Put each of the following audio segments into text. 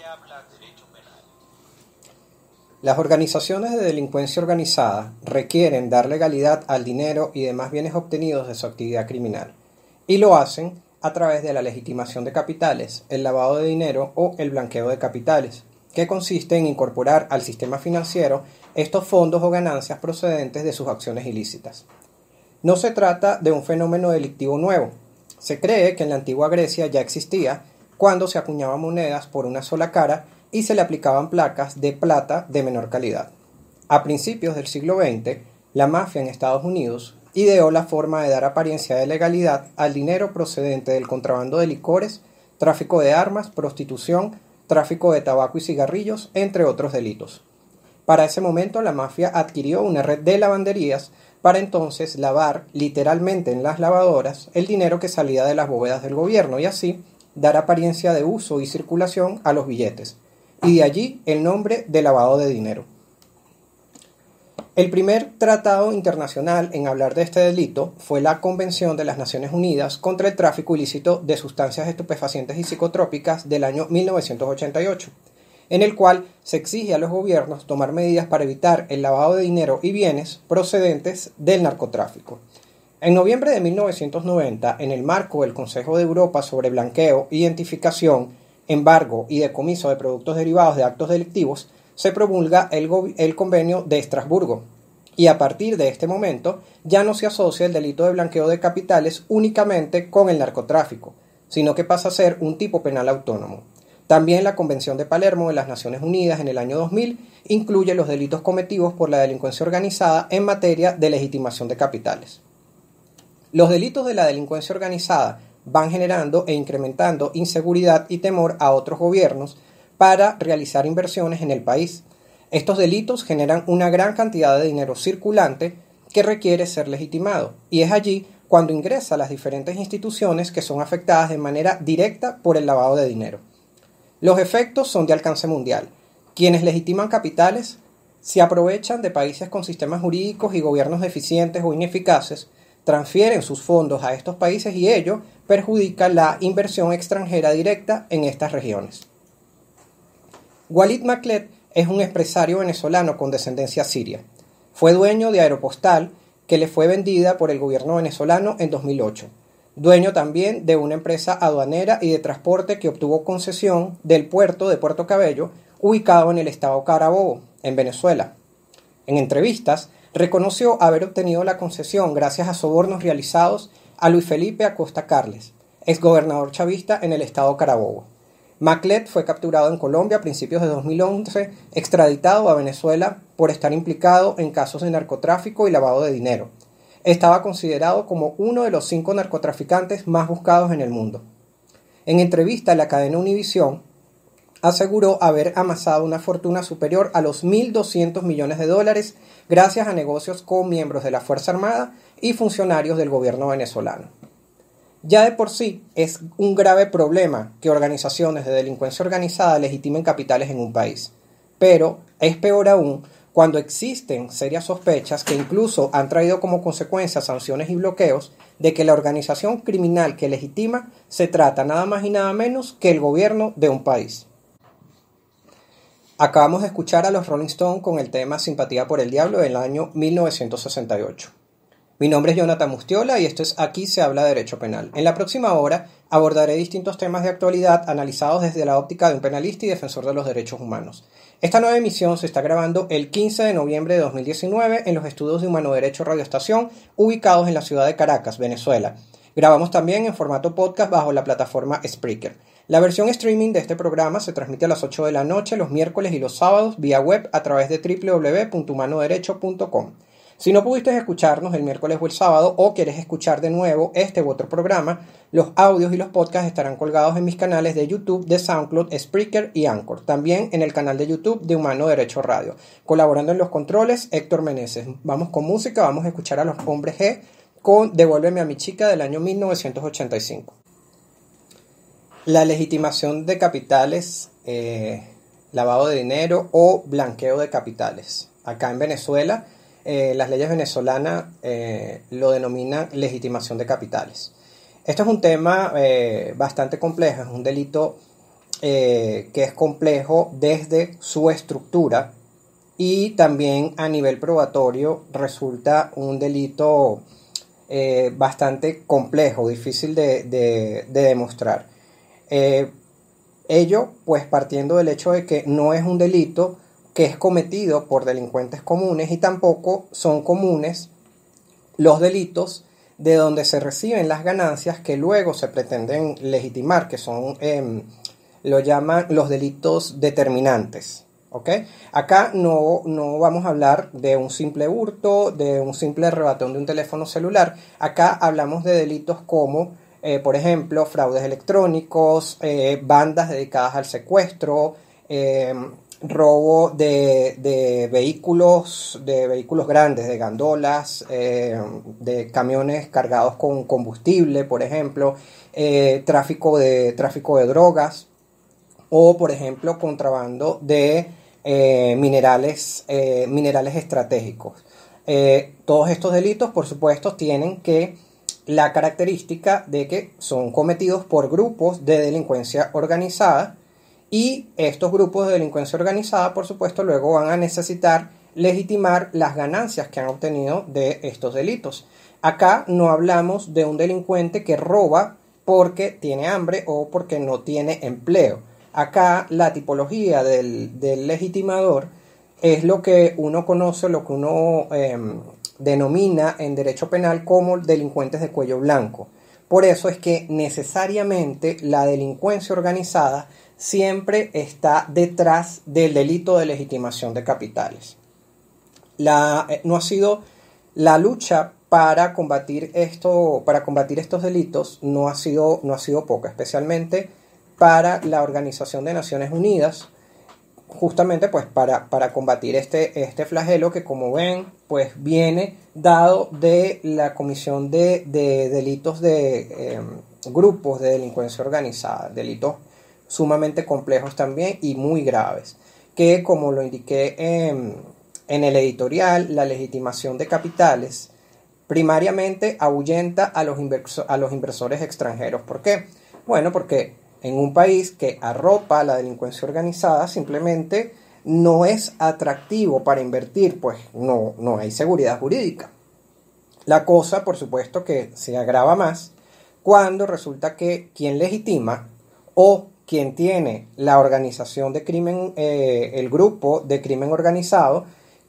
habla derecho penal. Las organizaciones de delincuencia organizada requieren dar legalidad al dinero y demás bienes obtenidos de su actividad criminal, y lo hacen a través de la legitimación de capitales, el lavado de dinero o el blanqueo de capitales, que consiste en incorporar al sistema financiero estos fondos o ganancias procedentes de sus acciones ilícitas. No se trata de un fenómeno delictivo nuevo. Se cree que en la antigua Grecia ya existía cuando se acuñaban monedas por una sola cara y se le aplicaban placas de plata de menor calidad. A principios del siglo XX, la mafia en Estados Unidos ideó la forma de dar apariencia de legalidad al dinero procedente del contrabando de licores, tráfico de armas, prostitución, tráfico de tabaco y cigarrillos, entre otros delitos. Para ese momento, la mafia adquirió una red de lavanderías para entonces lavar literalmente en las lavadoras el dinero que salía de las bóvedas del gobierno y así dar apariencia de uso y circulación a los billetes, y de allí el nombre de lavado de dinero. El primer tratado internacional en hablar de este delito fue la Convención de las Naciones Unidas contra el tráfico ilícito de sustancias estupefacientes y psicotrópicas del año 1988, en el cual se exige a los gobiernos tomar medidas para evitar el lavado de dinero y bienes procedentes del narcotráfico. En noviembre de 1990, en el marco del Consejo de Europa sobre blanqueo, identificación, embargo y decomiso de productos derivados de actos delictivos, se promulga el Convenio de Estrasburgo, y a partir de este momento ya no se asocia el delito de blanqueo de capitales únicamente con el narcotráfico, sino que pasa a ser un tipo penal autónomo. También la Convención de Palermo de las Naciones Unidas en el año 2000 incluye los delitos cometidos por la delincuencia organizada en materia de legitimación de capitales. Los delitos de la delincuencia organizada van generando e incrementando inseguridad y temor a otros gobiernos para realizar inversiones en el país. Estos delitos generan una gran cantidad de dinero circulante que requiere ser legitimado, y es allí cuando ingresa a las diferentes instituciones que son afectadas de manera directa por el lavado de dinero. Los efectos son de alcance mundial. Quienes legitiman capitales se aprovechan de países con sistemas jurídicos y gobiernos deficientes o ineficaces, transfieren sus fondos a estos países y ello perjudica la inversión extranjera directa en estas regiones. Walid Maklet es un empresario venezolano con descendencia siria. Fue dueño de Aeropostal, que le fue vendida por el gobierno venezolano en 2008. Dueño también de una empresa aduanera y de transporte que obtuvo concesión del puerto de Puerto Cabello, ubicado en el estado Carabobo, en Venezuela. En entrevistas, reconoció haber obtenido la concesión gracias a sobornos realizados a Luis Felipe Acosta Carles, exgobernador chavista en el estado Carabobo. Maklet fue capturado en Colombia a principios de 2011, extraditado a Venezuela por estar implicado en casos de narcotráfico y lavado de dinero. Estaba considerado como uno de los 5 narcotraficantes más buscados en el mundo. En entrevista a la cadena Univisión, aseguró haber amasado una fortuna superior a los $1.200 millones gracias a negocios con miembros de la Fuerza Armada y funcionarios del gobierno venezolano. Ya de por sí es un grave problema que organizaciones de delincuencia organizada legitimen capitales en un país, pero es peor aún cuando existen serias sospechas que incluso han traído como consecuencia sanciones y bloqueos de que la organización criminal que legitima se trata nada más y nada menos que el gobierno de un país. Acabamos de escuchar a los Rolling Stones con el tema Simpatía por el Diablo del año 1968. Mi nombre es Jonathan Mustiola y esto es Aquí se habla de Derecho Penal. En la próxima hora abordaré distintos temas de actualidad analizados desde la óptica de un penalista y defensor de los derechos humanos. Esta nueva emisión se está grabando el 15 de noviembre de 2019 en los estudios de Humano Derecho Radio Estación, ubicados en la ciudad de Caracas, Venezuela. Grabamos también en formato podcast bajo la plataforma Spreaker. La versión streaming de este programa se transmite a las 8 de la noche los miércoles y los sábados vía web a través de www.humanoderecho.com. Si no pudiste escucharnos el miércoles o el sábado o quieres escuchar de nuevo este u otro programa, los audios y los podcasts estarán colgados en mis canales de YouTube, de SoundCloud, Spreaker y Anchor. También en el canal de YouTube de Humano Derecho Radio. Colaborando en los controles, Héctor Meneses. Vamos con música, vamos a escuchar a los Hombres G con Devuélveme a mi chica del año 1985. La legitimación de capitales, lavado de dinero o blanqueo de capitales. Acá en Venezuela, las leyes venezolanas lo denominan legitimación de capitales. Esto es un tema bastante complejo, es un delito que es complejo desde su estructura, y también a nivel probatorio resulta un delito bastante complejo, difícil de demostrar. Ello pues partiendo del hecho de que no es un delito que es cometido por delincuentes comunes, y tampoco son comunes los delitos de donde se reciben las ganancias que luego se pretenden legitimar, que son, lo llaman los delitos determinantes. ¿Ok? Acá no vamos a hablar de un simple hurto, de un simple arrebatón de un teléfono celular. Acá hablamos de delitos como, por ejemplo, fraudes electrónicos, bandas dedicadas al secuestro, robo de vehículos grandes, de gandolas, de camiones cargados con combustible, por ejemplo, tráfico de drogas, o por ejemplo contrabando de minerales estratégicos. Todos estos delitos, por supuesto, tienen la característica de que son cometidos por grupos de delincuencia organizada, y estos grupos de delincuencia organizada, por supuesto, luego van a necesitar legitimar las ganancias que han obtenido de estos delitos. Acá no hablamos de un delincuente que roba porque tiene hambre o porque no tiene empleo. Acá la tipología del legitimador es lo que uno conoce, lo que uno denomina en derecho penal como delincuentes de cuello blanco. Por eso es que necesariamente la delincuencia organizada siempre está detrás del delito de legitimación de capitales. No ha sido la lucha para combatir estos delitos, no ha sido poca, especialmente para la Organización de Naciones Unidas, justamente pues para combatir este flagelo que, como ven, pues viene dado de la Comisión de Delitos de Grupos de Delincuencia Organizada, delitos sumamente complejos también y muy graves, que, como lo indiqué en el editorial, la legitimación de capitales primariamente ahuyenta a los inversores extranjeros. ¿Por qué? Bueno, porque en un país que arropa la delincuencia organizada simplemente no es atractivo para invertir, pues no hay seguridad jurídica. La cosa, por supuesto, que se agrava más cuando resulta que quien legitima o quien tiene la organización de crimen, el grupo de crimen organizado,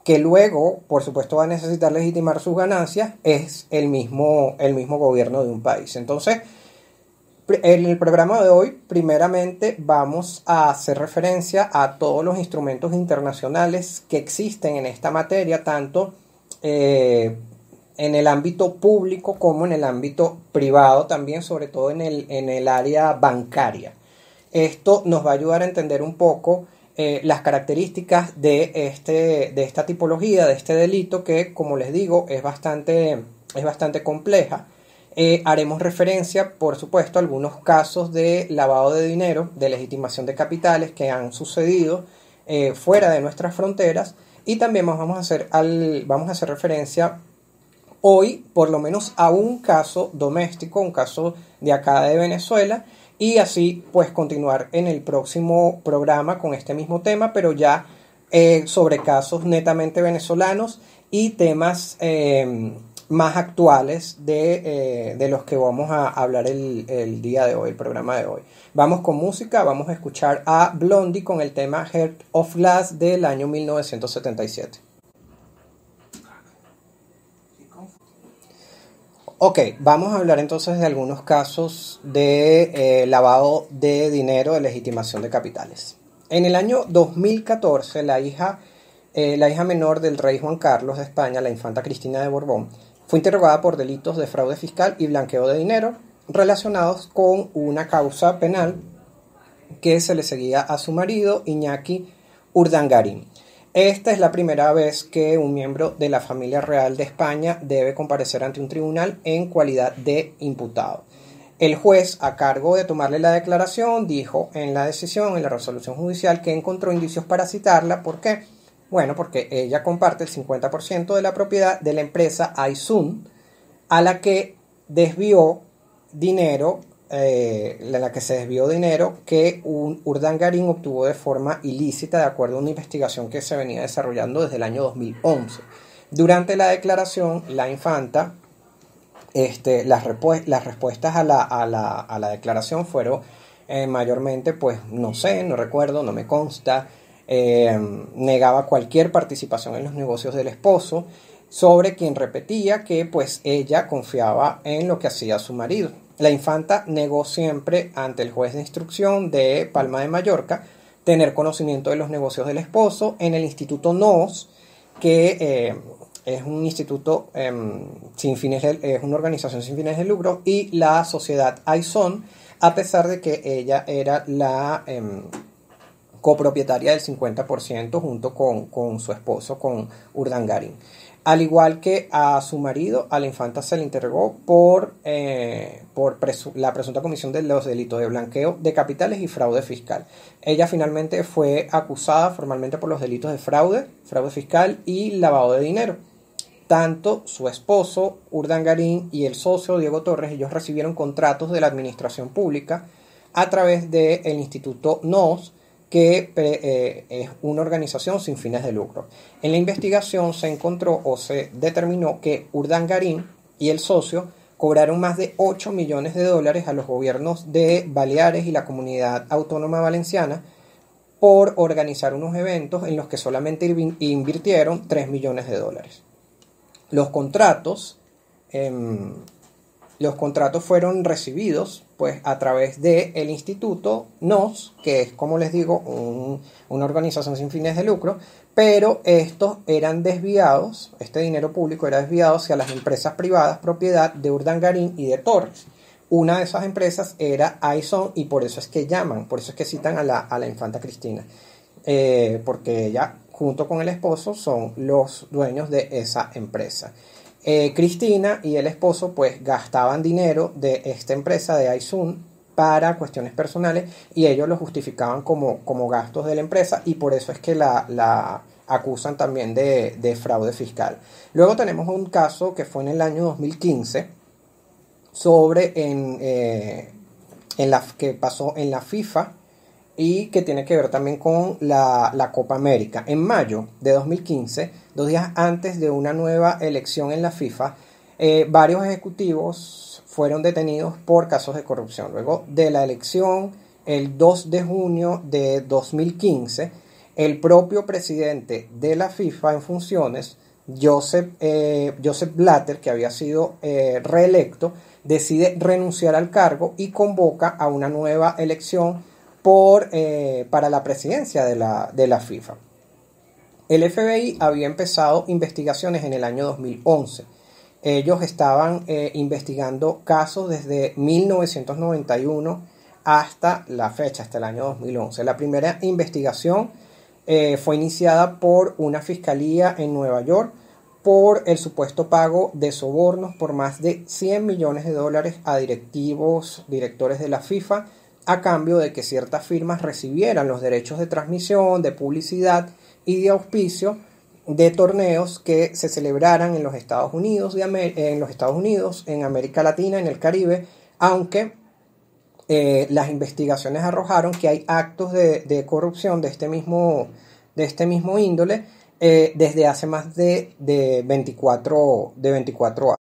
que luego, por supuesto, va a necesitar legitimar sus ganancias, es el mismo gobierno de un país. Entonces, en el programa de hoy, primeramente, vamos a hacer referencia a todos los instrumentos internacionales que existen en esta materia, tanto en el ámbito público como en el ámbito privado, también, sobre todo en el área bancaria. Esto nos va a ayudar a entender un poco las características de esta tipología, de este delito, que, como les digo, es bastante compleja. Haremos referencia, por supuesto, a algunos casos de lavado de dinero, de legitimación de capitales que han sucedido fuera de nuestras fronteras, y también vamos a hacer referencia hoy, por lo menos, a un caso doméstico, un caso de acá de Venezuela, y así pues continuar en el próximo programa con este mismo tema, pero ya sobre casos netamente venezolanos y temas más actuales de los que vamos a hablar el día de hoy, el programa de hoy. Vamos con música, vamos a escuchar a Blondie con el tema Heart of Glass del año 1977. Ok, vamos a hablar entonces de algunos casos de lavado de dinero, de legitimación de capitales. En el año 2014, la hija menor del rey Juan Carlos de España, la infanta Cristina de Borbón, fue interrogada por delitos de fraude fiscal y blanqueo de dinero relacionados con una causa penal que se le seguía a su marido, Iñaki Urdangarín. Esta es la primera vez que un miembro de la familia real de España debe comparecer ante un tribunal en cualidad de imputado. El juez, a cargo de tomarle la declaración, dijo en la resolución judicial, que encontró indicios para citarla. ¿Por qué? Bueno, porque ella comparte el 50% de la propiedad de la empresa Aisun, a la que desvió dinero en la que se desvió dinero que Urdangarín obtuvo de forma ilícita, de acuerdo a una investigación que se venía desarrollando desde el año 2011. Durante la declaración, la infanta, las respuestas a la declaración fueron mayormente, pues no sé, no recuerdo, no me consta, negaba cualquier participación en los negocios del esposo, sobre quien repetía que pues ella confiaba en lo que hacía su marido. La infanta negó siempre ante el juez de instrucción de Palma de Mallorca tener conocimiento de los negocios del esposo en el Instituto NOS, que es un instituto es una organización sin fines de lucro, y la sociedad Aizón, a pesar de que ella era la copropietaria del 50% junto con su esposo, con Urdangarín. Al igual que a su marido, a la infanta se le interrogó por la presunta comisión de los delitos de blanqueo de capitales y fraude fiscal. Ella finalmente fue acusada formalmente por los delitos de fraude fiscal y lavado de dinero. Tanto su esposo, Urdangarín, y el socio, Diego Torres, ellos recibieron contratos de la administración pública a través del Instituto NOS, que es una organización sin fines de lucro. En la investigación se encontró o se determinó que Urdangarín y el socio cobraron más de 8 millones de dólares a los gobiernos de Baleares y la Comunidad Autónoma Valenciana por organizar unos eventos en los que solamente invirtieron 3 millones de dólares. Los contratos fueron recibidos pues a través del Instituto NOS, que es, como les digo, una organización sin fines de lucro, pero estos eran desviados, este dinero público era desviado hacia las empresas privadas propiedad de Urdangarín y de Torres. Una de esas empresas era Aizón, y por eso es que citan a la infanta Cristina, porque ella junto con el esposo son los dueños de esa empresa. Cristina y el esposo pues gastaban dinero de esta empresa de Aizón para cuestiones personales, y ellos lo justificaban como gastos de la empresa, y por eso es que la acusan también de fraude fiscal. Luego tenemos un caso que fue en el año 2015 que pasó en la FIFA, y que tiene que ver también con la Copa América. En mayo de 2015, 2 días antes de una nueva elección en la FIFA, varios ejecutivos fueron detenidos por casos de corrupción. Luego de la elección, el 2 de junio de 2015, el propio presidente de la FIFA en funciones, Joseph Blatter, que había sido reelecto, decide renunciar al cargo y convoca a una nueva elección para la presidencia de la FIFA. El FBI había empezado investigaciones en el año 2011. Ellos estaban investigando casos desde 1991 hasta la fecha, hasta el año 2011. La primera investigación fue iniciada por una fiscalía en Nueva York por el supuesto pago de sobornos por más de 100 millones de dólares a directores de la FIFA, a cambio de que ciertas firmas recibieran los derechos de transmisión, de publicidad y de auspicio de torneos que se celebraran en los Estados Unidos, en América Latina, en el Caribe, aunque las investigaciones arrojaron que hay actos de corrupción de este mismo índole desde hace más de 24 años.